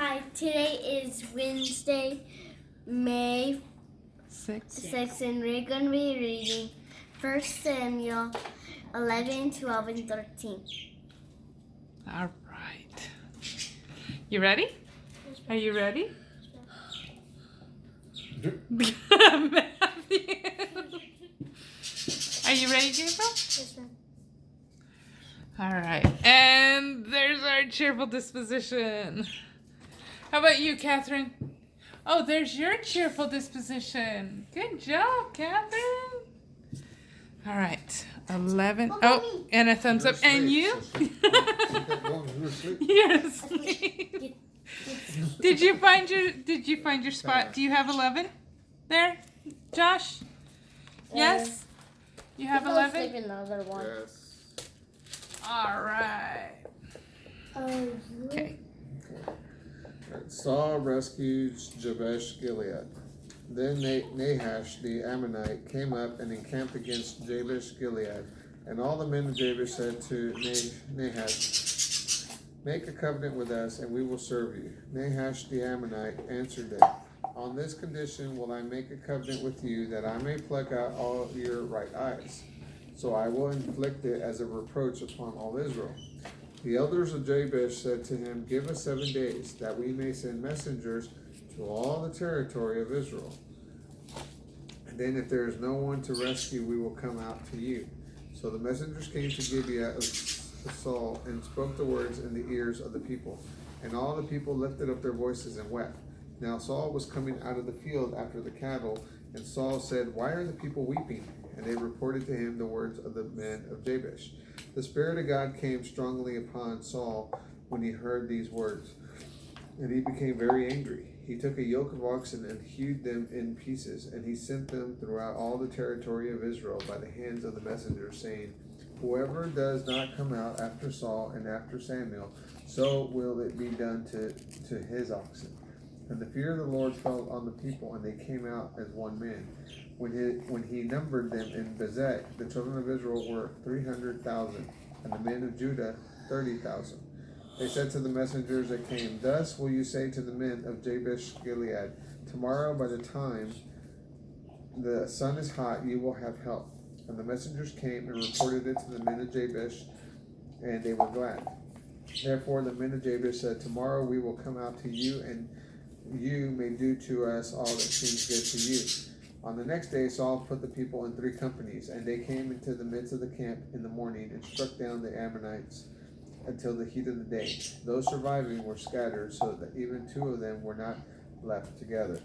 Hi, today is Wednesday, May 6th, and we're going to be reading 1 Samuel 11, 12, and 13. All right. You ready? Are you ready? Matthew. Are you ready, Gabriel? Yes, ma'am. All right. And there's our cheerful disposition. How about you, Catherine? Oh, there's your cheerful disposition. Good job, Catherine. All right. 11. Oh, and a thumbs up. And you? You're asleep. Did you find your spot? Do you have 11 there, Josh? Yes? You have 11? Another one. Yes. All right. Okay. Saul rescues Jabesh Gilead. Then Nahash the Ammonite came up and encamped against Jabesh Gilead. And all the men of Jabesh said to Nahash, "Make a covenant with us, and we will serve you." Nahash the Ammonite answered them, "On this condition will I make a covenant with you, that I may pluck out all your right eyes. So I will inflict it as a reproach upon all Israel." The elders of Jabesh said to him, "Give us 7 days, that we may send messengers to all the territory of Israel. And then if there is no one to rescue, we will come out to you." So the messengers came to Gibeah of Saul and spoke the words in the ears of the people. And all the people lifted up their voices and wept. Now Saul was coming out of the field after the cattle, and Saul said, "Why are the people weeping?" And they reported to him the words of the men of Jabesh. The Spirit of God came strongly upon Saul when he heard these words, and he became very angry. He took a yoke of oxen and hewed them in pieces, and he sent them throughout all the territory of Israel by the hands of the messengers, saying, "Whoever does not come out after Saul and after Samuel, so will it be done to his oxen." And the fear of the Lord fell on the people, and they came out as one man. When he numbered them in Bezek, the children of Israel were 300,000, and the men of Judah 30,000. They said to the messengers that came, "Thus will you say to the men of Jabesh Gilead, tomorrow by the time the sun is hot, you will have help." And the messengers came and reported it to the men of Jabesh, and they were glad. Therefore the men of Jabesh said, "Tomorrow we will come out to you, and you may do to us all that seems good to you." On the next day Saul put the people in 3 companies, and they came into the midst of the camp in the morning and struck down the Ammonites until the heat of the day. Those surviving were scattered, so that even 2 of them were not left together.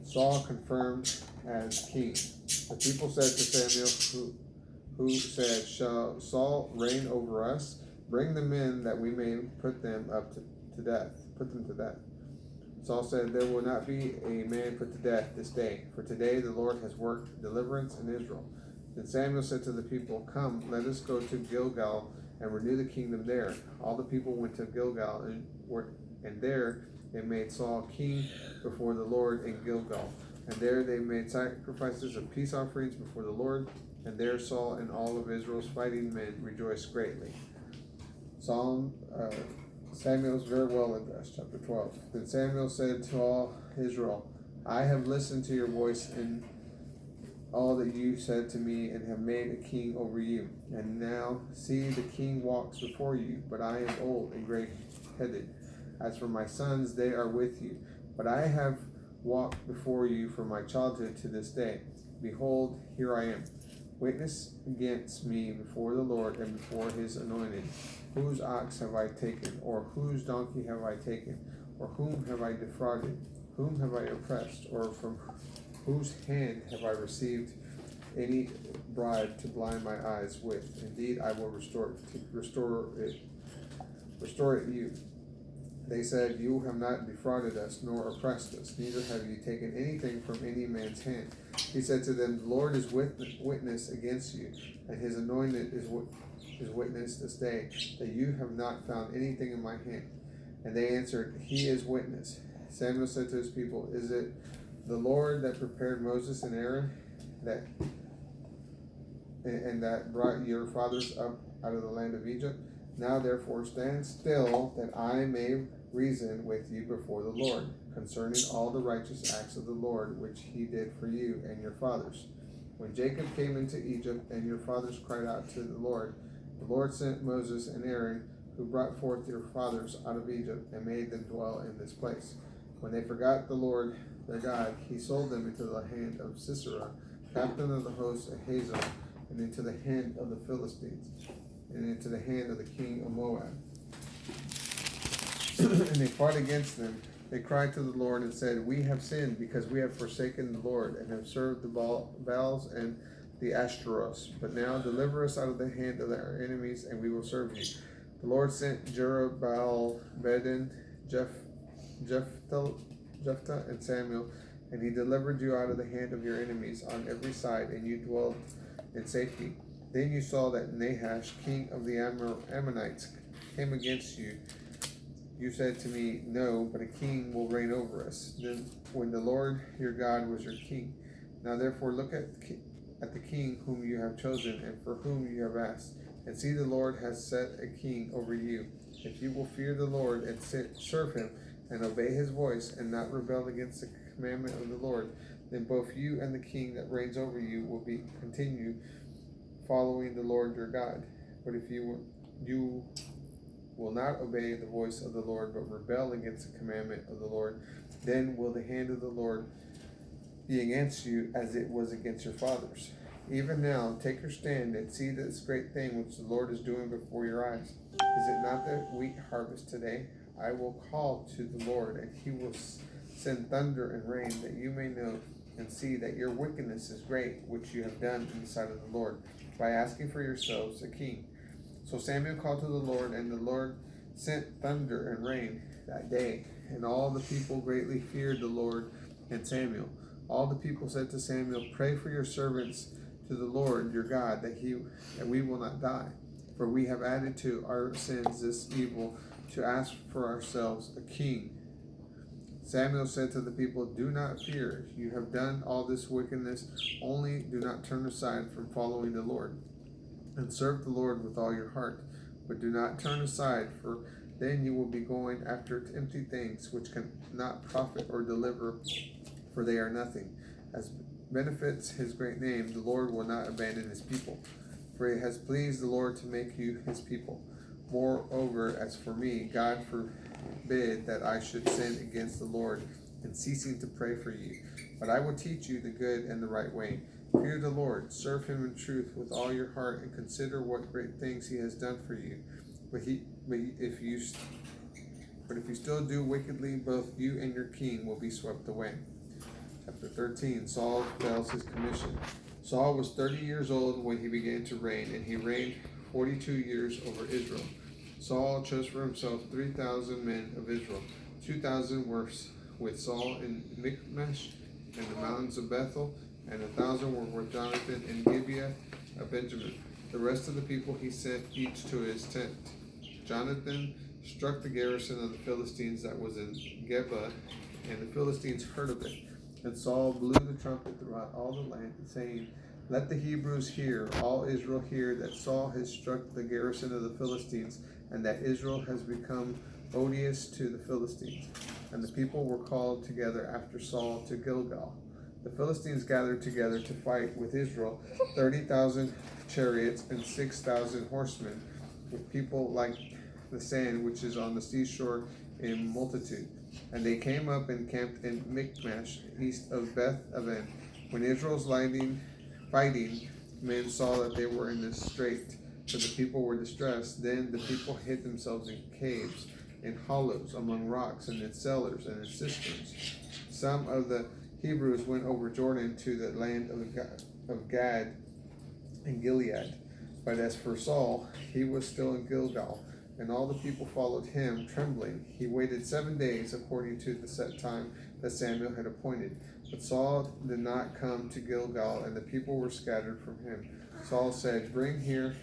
Saul confirmed as king. The people said to Samuel, who said, "Shall Saul reign over us? Bring them in, that we may put them to death." Saul said, "There will not be a man put to death this day, for today the Lord has worked deliverance in Israel." Then Samuel said to the people, "Come, let us go to Gilgal and renew the kingdom there." All the people went to Gilgal, and there they made Saul king before the Lord in Gilgal. And there they made sacrifices of peace offerings before the Lord, and there Saul and all of Israel's fighting men rejoiced greatly. Samuel's very well addressed, chapter 12. Then Samuel said to all Israel, "I have listened to your voice in all that you said to me, and have made a king over you. And now, see, the king walks before you, but I am old and gray-headed. As for my sons, they are with you, but I have walked before you from my childhood to this day. Behold, here I am. Witness against me before the Lord and before his anointed. Whose ox have I taken, or whose donkey have I taken, or whom have I defrauded? Whom have I oppressed, or from whose hand have I received any bribe to blind my eyes with? Indeed, I will restore it you." They said, "You have not defrauded us, nor oppressed us, neither have you taken anything from any man's hand." He said to them, "The Lord is witness against you, and his anointed is witness this day, that you have not found anything in my hand." And they answered, "He is witness." Samuel said to his people, "Is it the Lord that prepared Moses and Aaron, that brought your fathers up out of the land of Egypt? Now therefore stand still, that I may reason with you before the Lord, concerning all the righteous acts of the Lord, which he did for you and your fathers. When Jacob came into Egypt, and your fathers cried out to the Lord sent Moses and Aaron, who brought forth your fathers out of Egypt, and made them dwell in this place. When they forgot the Lord their God, he sold them into the hand of Sisera, captain of the host of Hazor, and into the hand of the Philistines, and into the hand of the king of Moab. And they fought against them. They cried to the Lord and said, We have sinned, because we have forsaken the Lord, and have served the Baals and the Ashtaroths. But now deliver us out of the hand of our enemies, and we will serve you. The Lord sent Jerubbaal, Bedin, Jephthah, and Samuel, and he delivered you out of the hand of your enemies on every side, and you dwelled in safety. Then you saw that Nahash, king of the Ammonites, came against you. You said to me, No, but a king will reign over us. Then, when the Lord your God was your king. Now therefore look at the king whom you have chosen, and for whom you have asked, and see, the Lord has set a king over you. If you will fear the Lord and serve him, and obey his voice, and not rebel against the commandment of the Lord, then both you and the king that reigns over you will continue following the Lord your God. But if you will not obey the voice of the Lord, but rebel against the commandment of the Lord, then will the hand of the Lord be against you as it was against your fathers. Even now, take your stand and see this great thing which the Lord is doing before your eyes. Is it not the wheat harvest today? I will call to the Lord, and he will send thunder and rain, that you may know and see that your wickedness is great, which you have done in the sight of the Lord, by asking for yourselves a king. So Samuel called to the Lord, and the Lord sent thunder and rain that day. And all the people greatly feared the Lord and Samuel. All the people said to Samuel, Pray for your servants to the Lord your God, that we will not die. For we have added to our sins this evil, to ask for ourselves a king. Samuel said to the people, Do not fear. You have done all this wickedness, only do not turn aside from following the Lord, and serve the Lord with all your heart. But do not turn aside, for then you will be going after empty things, which cannot profit or deliver, for they are nothing. As benefits his great name, the Lord will not abandon his people, for it has pleased the Lord to make you his people. Moreover, as for me, God forbid that I should sin against the Lord in ceasing to pray for you. But I will teach you the good and the right way. Fear the Lord, serve him in truth with all your heart, and consider what great things he has done for you. But if you still do wickedly, both you and your king will be swept away. Chapter 13, Saul fails his commission. Saul was 30 years old when he began to reign, and he reigned 42 years over Israel. Saul chose for himself 3,000 men of Israel. 2,000 were with Saul in Michmash and the mountains of Bethel, and 1,000 were with Jonathan in Gibeah of Benjamin. The rest of the people he sent each to his tent. Jonathan struck the garrison of the Philistines that was in Geba, and the Philistines heard of it. And Saul blew the trumpet throughout all the land, saying, Let the Hebrews hear, all Israel hear, that Saul has struck the garrison of the Philistines, and that Israel has become odious to the Philistines. And the people were called together after Saul to Gilgal. The Philistines gathered together to fight with Israel, 30,000 chariots and 6,000 horsemen, with people like the sand which is on the seashore in multitude. And they came up and camped in Michmash, east of Beth Aven. When Israel's fighting men saw that they were in this strait, for the people were distressed, then the people hid themselves in caves, in hollows, among rocks, and in cellars, and in cisterns. Some of the Hebrews went over Jordan to the land of Gad and Gilead. But as for Saul, he was still in Gilgal, and all the people followed him, trembling. He waited 7 days, according to the set time that Samuel had appointed. But Saul did not come to Gilgal, and the people were scattered from him. Saul said, Bring here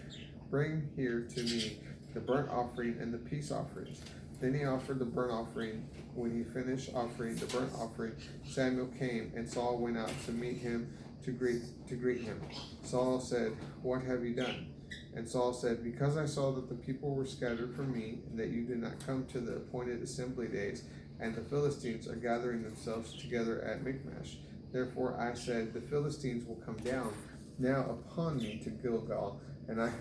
to me the burnt offering and the peace offerings. Then he offered the burnt offering. When he finished offering the burnt offering, Samuel came, and Saul went out to meet him to greet him. Saul said, What have you done? And Saul said, Because I saw that the people were scattered from me, and that you did not come to the appointed assembly days, and the Philistines are gathering themselves together at Michmash, therefore I said, The Philistines will come down now upon me to Gilgal, and I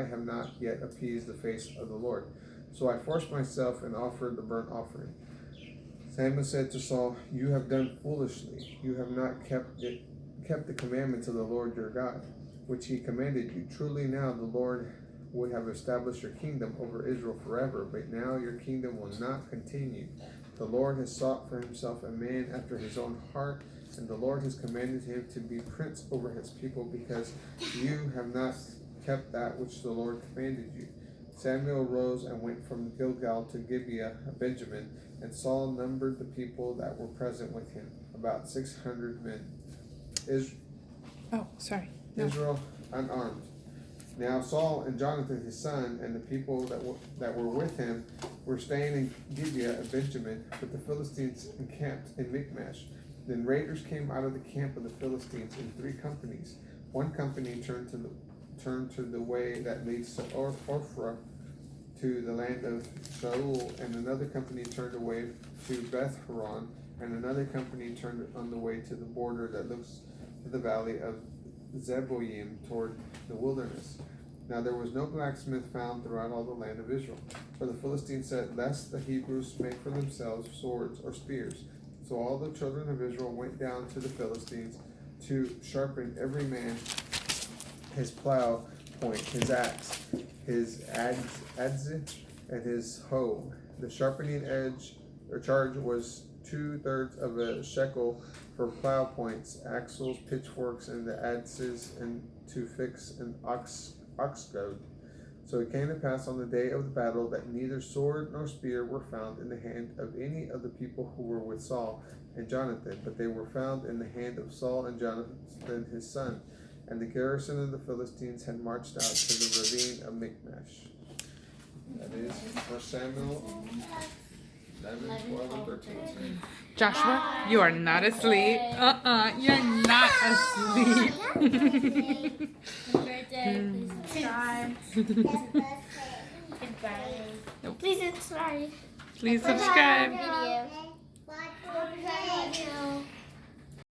have not yet appeased the face of the Lord. So I forced myself and offered the burnt offering. Samuel said to Saul, You have done foolishly. You have not kept the commandments of the Lord your God, which he commanded you. Truly now the Lord would have established your kingdom over Israel forever, but now your kingdom will not continue. The Lord has sought for himself a man after his own heart, and the Lord has commanded him to be prince over his people, because you have not kept that which the Lord commanded you. Samuel rose and went from Gilgal to Gibeah of Benjamin, and Saul numbered the people that were present with him, about 600 men. Israel unarmed. Now Saul and Jonathan his son and the people that were with him were staying in Gibeah of Benjamin, but the Philistines encamped in Michmash. Then raiders came out of the camp of the Philistines in 3 companies. One company turned to the way that leads to Ophrah, to the land of Shaul, and another company turned away to Beth Horon, and another company turned on the way to the border that looks to the valley of Zeboim toward the wilderness. Now there was no blacksmith found throughout all the land of Israel, for the Philistines said, Lest the Hebrews make for themselves swords or spears. So all the children of Israel went down to the Philistines to sharpen every man his plow point, his axe, his adze, and his hoe. The sharpening edge or charge was 2/3 of a shekel for plow points, axles, pitchforks, and the adzes, and to fix an ox goad. So it came to pass on the day of the battle that neither sword nor spear were found in the hand of any of the people who were with Saul and Jonathan, but they were found in the hand of Saul and Jonathan his son. And the garrison of the Philistines had marched out to the ravine of Michmash. That is 1 Samuel 11, 12, and 13. Joshua, you are not asleep. You're not asleep. Please subscribe. Goodbye. Nope. Please subscribe. Please subscribe. Video.